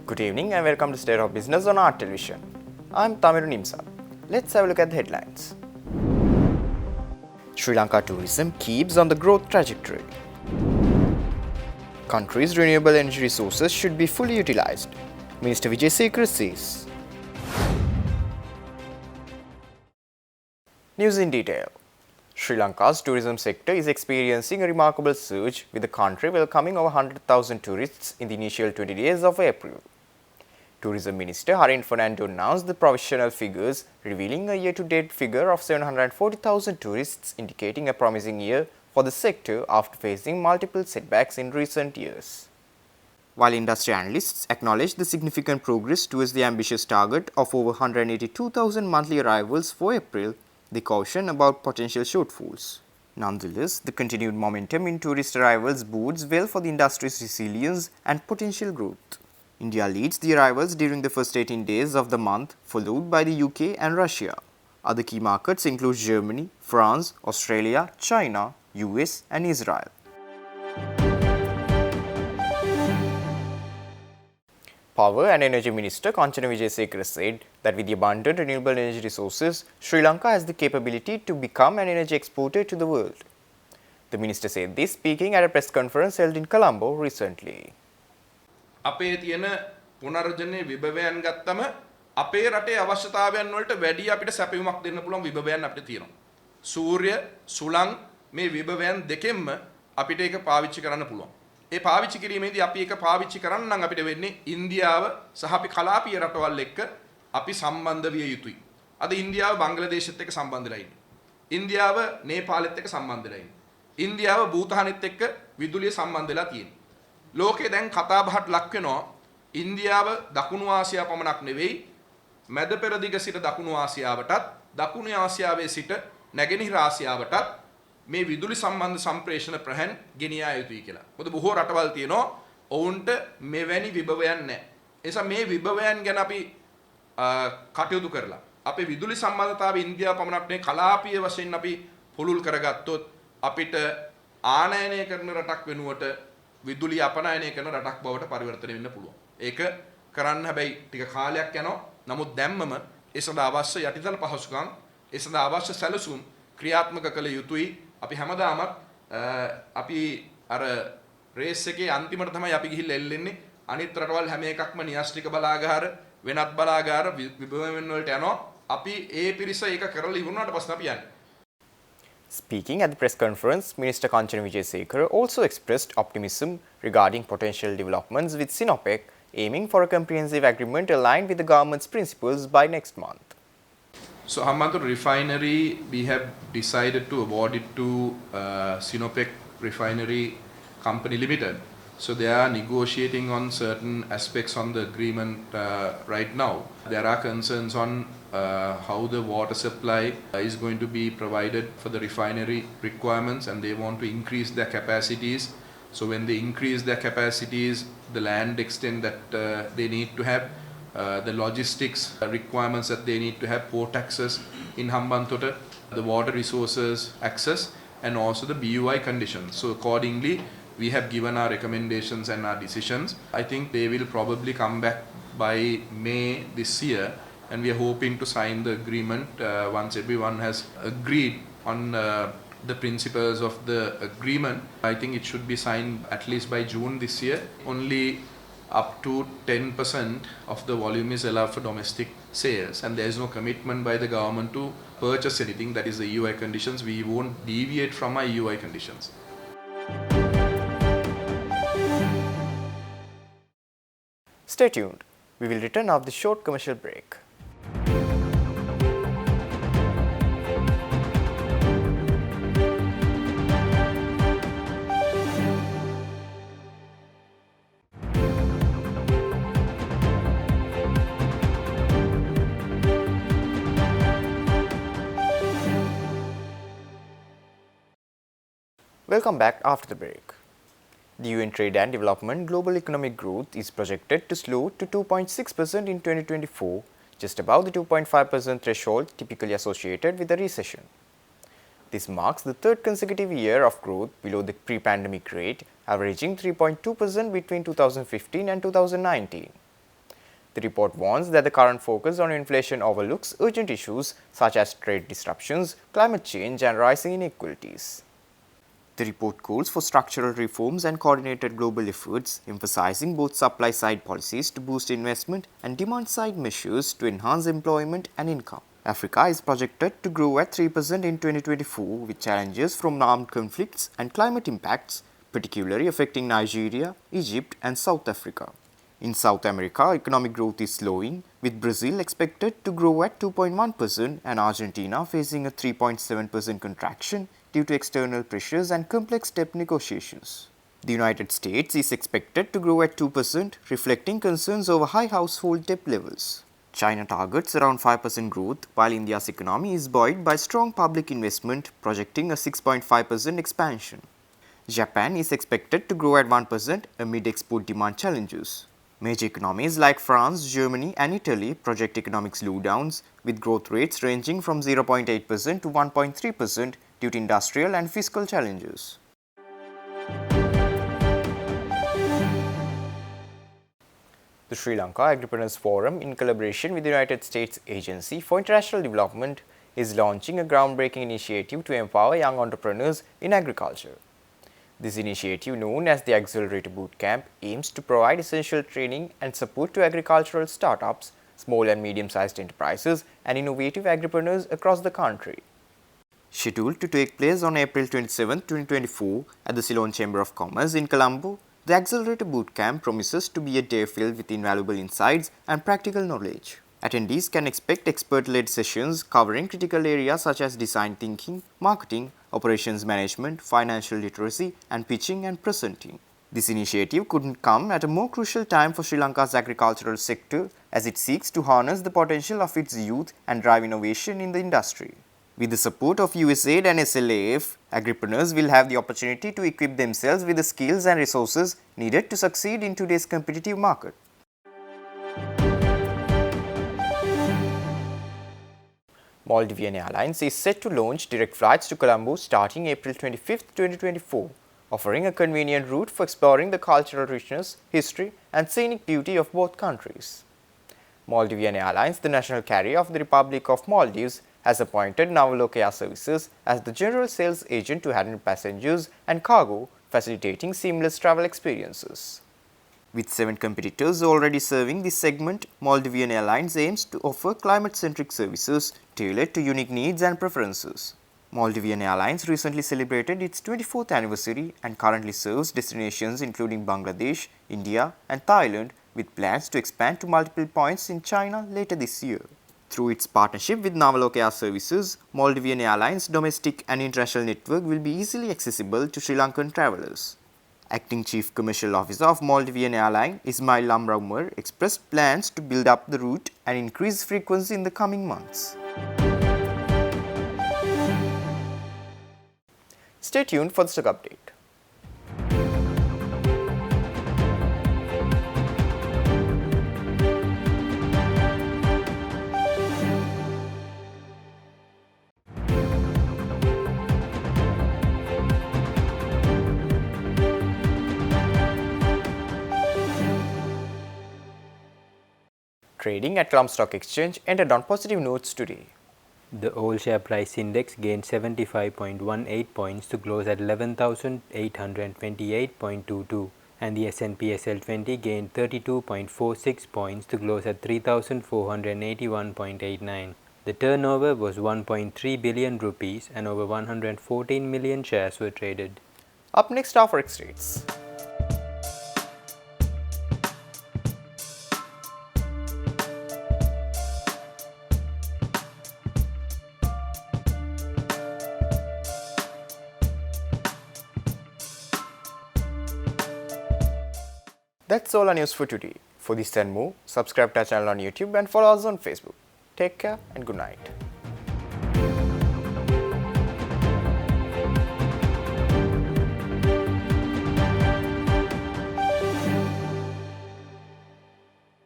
Good evening and welcome to State of Business on Art Television. I'm Tamiru Nimsa. Let's have a look at the headlines. Sri Lanka tourism keeps on the growth trajectory. Country's renewable energy resources should be fully utilized, Minister Vijay Sekhar says. News in detail. Sri Lanka's tourism sector is experiencing a remarkable surge, with the country welcoming over 100,000 tourists in the initial 20 days of April. Tourism Minister Harin Fernando announced the provisional figures, revealing a year-to-date figure of 740,000 tourists, indicating a promising year for the sector after facing multiple setbacks in recent years. While industry analysts acknowledge the significant progress towards the ambitious target of over 182,000 monthly arrivals for April, they caution about potential shortfalls. Nonetheless, the continued momentum in tourist arrivals bodes well for the industry's resilience and potential growth. India leads the arrivals during the first 18 days of the month, followed by the UK and Russia. Other key markets include Germany, France, Australia, China, US and Israel. Power and Energy Minister Kanchana Wijesekara said that with the abundant renewable energy resources, Sri Lanka has the capability to become an energy exporter to the world. The minister said this speaking at a press conference held in Colombo recently. අපේ තියෙන පුනර්ජනනයේ විභවයන් ගත්තම අපේ රටේ අවශ්‍යතාවයන් වලට වැඩි අපිට සැපයුමක් දෙන්න පුළුවන් විභවයන් අපිට තියෙනවා. සූර්ය, සුළං මේ විභවයන් දෙකෙන්ම අපිට ඒක පාවිච්චි කරන්න පුළුවන්. ඒ පාවිච්චි කිරීමේදී අපි ඒක පාවිච්චි කරන්න නම් අපිට වෙන්නේ ඉන්දියාව සහ අපි කලාපීය රටවල් එක්ක අපි සම්බන්ධ විය යුතුයි. අද ඉන්දියාව බංග්ලාදේශෙත් එක්ක සම්බන්ධ වෙලා ඉන්නේ. ඉන්දියාව නේපාලෙත් එක්ක සම්බන්ධ වෙලා ඉන්නේ. ඉන්දියාව භූතානෙත් එක්ක විදුලිය සම්බන්ධ වෙලා තියෙනවා. ලෝකේ දැන් කතා බහට ලක් වෙනවා ඉන්දියාව දකුණු ආසියාව පමණක් නෙවෙයි මැද පෙරදිග සිට දකුණු ආසියාවටත් දකුණු ආසියාවේ සිට නැගෙනහිර ආසියාවටත් මේ විදුලි සම්බන්ධ සම්ප්‍රේෂණ ප්‍රහන් ගෙනියා යුතුයි කියලා. මොකද බොහෝ රටවල් තියෙනවා ඔවුන්ට මෙවැනි විභවයන් නැහැ. ඒ නිසා මේ විභවයන් ගැන අපි කටයුතු කරලා අපේ විදුලි සම්බන්ධතාවය ඉන්දියාව පමණක් නෙවෙයි කලාපීය වශයෙන් අපි පුළුල් කරගත්තොත් අපිට ආනයනය කරන රටක් වෙනුවට විදුලිය අපනයනය කරන රටක් බවට පරිවර්තනය වෙන්න පුළුවන්. ඒක කරන්න හැබැයි ටික කාලයක් යනවා. නමුත් දැම්මම ඒ සඳහා අවශ්‍ය යටිතල පහසුකම්, ඒ සඳහා අවශ්‍ය සැලසුම් ක්‍රියාත්මක කළ යුතුයි. අපි හැමදාමත් අපි අර රේස් එකේ අන්තිමට තමයි අපි ගිහිල්ලා එල්ලෙන්නේ. අනිත් රටවල් හැම එකක්ම න්‍යෂ්ටික බලාගාර, වෙනත් බලාගාර විභවයන් වලට යනවා. අපි ඒ පිරිස ඒක කරලා ඉවරනාට පස්සේ අපි යන්නේ. Speaking at the press conference, Minister Kanchana Wijesekara also expressed optimism regarding potential developments with Sinopec, aiming for a comprehensive agreement aligned with the government's principles by next month. So Hambantota refinery, we have decided to award it to Sinopec Refinery Company Limited. So they are negotiating on certain aspects on the agreement right now. There are concerns on how the water supply is going to be provided for the refinery requirements, and they want to increase their capacities. So when they increase their capacities, the land extent that they need to have, the logistics requirements that they need to have, port access in Hambantota, the water resources access, and also the BUI conditions. So accordingly, we have given our recommendations and our decisions. I think they will probably come back by May this year, and we are hoping to sign the agreement once everyone has agreed on the principles of the agreement. I think it should be signed at least by June this year. Only up to 10% of the volume is allowed for domestic sales, and there is no commitment by the government to purchase anything. That is the EUI conditions. We won't deviate from our EUI conditions. Stay tuned. We will return after the short commercial break. Welcome back after the break. The UN Trade and Development global economic growth is projected to slow to 2.6% in 2024, just above the 2.5% threshold typically associated with a recession. This marks the third consecutive year of growth below the pre-pandemic rate, averaging 3.2% between 2015 and 2019. The report warns that the current focus on inflation overlooks urgent issues such as trade disruptions, climate change, and rising inequalities. The report calls for structural reforms and coordinated global efforts, emphasizing both supply-side policies to boost investment and demand-side measures to enhance employment and income. Africa is projected to grow at 3% in 2024, with challenges from armed conflicts and climate impacts, particularly affecting Nigeria, Egypt, and South Africa. In South America, economic growth is slowing, with Brazil expected to grow at 2.1% and Argentina facing a 3.7% contraction due to external pressures and complex debt negotiations. The United States is expected to grow at 2%, reflecting concerns over high household debt levels. China targets around 5% growth, while India's economy is buoyed by strong public investment, projecting a 6.5% expansion. Japan is expected to grow at 1% amid export demand challenges. Major economies like France, Germany, and Italy project economic slowdowns, with growth rates ranging from 0.8% to 1.3% due to industrial and fiscal challenges. The Sri Lanka Agripreneurs Forum, in collaboration with the United States Agency for International Development, is launching a groundbreaking initiative to empower young entrepreneurs in agriculture. This initiative, known as the Accelerator Bootcamp, aims to provide essential training and support to agricultural startups, small and medium-sized enterprises, and innovative agripreneurs across the country. Scheduled to take place on April 27, 2024 at the Ceylon Chamber of Commerce in Colombo, the Accelerator Bootcamp promises to be a day filled with invaluable insights and practical knowledge. Attendees can expect expert-led sessions covering critical areas such as design thinking, marketing, operations management, financial literacy, and pitching and presenting. This initiative couldn't come at a more crucial time for Sri Lanka's agricultural sector, as it seeks to harness the potential of its youth and drive innovation in the industry. With the support of USAID and SLAF, agripreneurs will have the opportunity to equip themselves with the skills and resources needed to succeed in today's competitive market. Maldivian Airlines is set to launch direct flights to Colombo starting April 25, 2024, offering a convenient route for exploring the cultural richness, history, and scenic beauty of both countries. Maldivian Airlines, the national carrier of the Republic of Maldives, has appointed Navaloke Air Services as the general sales agent to handle passengers and cargo, facilitating seamless travel experiences. With 7 competitors already serving this segment, Maldivian Airlines aims to offer climate-centric services tailored to unique needs and preferences. Maldivian Airlines recently celebrated its 24th anniversary and currently serves destinations including Bangladesh, India, and Thailand, with plans to expand to multiple points in China later this year. Through its partnership with Navaloke Air Services, Maldivian Airlines' domestic and international network will be easily accessible to Sri Lankan travelers. Acting Chief Commercial Officer of Maldivian Airlines, Ismail Lamraumar, expressed plans to build up the route and increase frequency in the coming months. Stay tuned for the stock update. Trading at Colombo Stock Exchange ended on positive notes today. The all share price index gained 75.18 points to close at 11,828.22, and the S&P SL20 gained 32.46 points to close at 3,481.89. The turnover was 1.3 billion rupees and over 114 million shares were traded. Up next are forex rates. That's all our news for today. For this and more, subscribe to our channel on YouTube and follow us on Facebook. Take care and good night.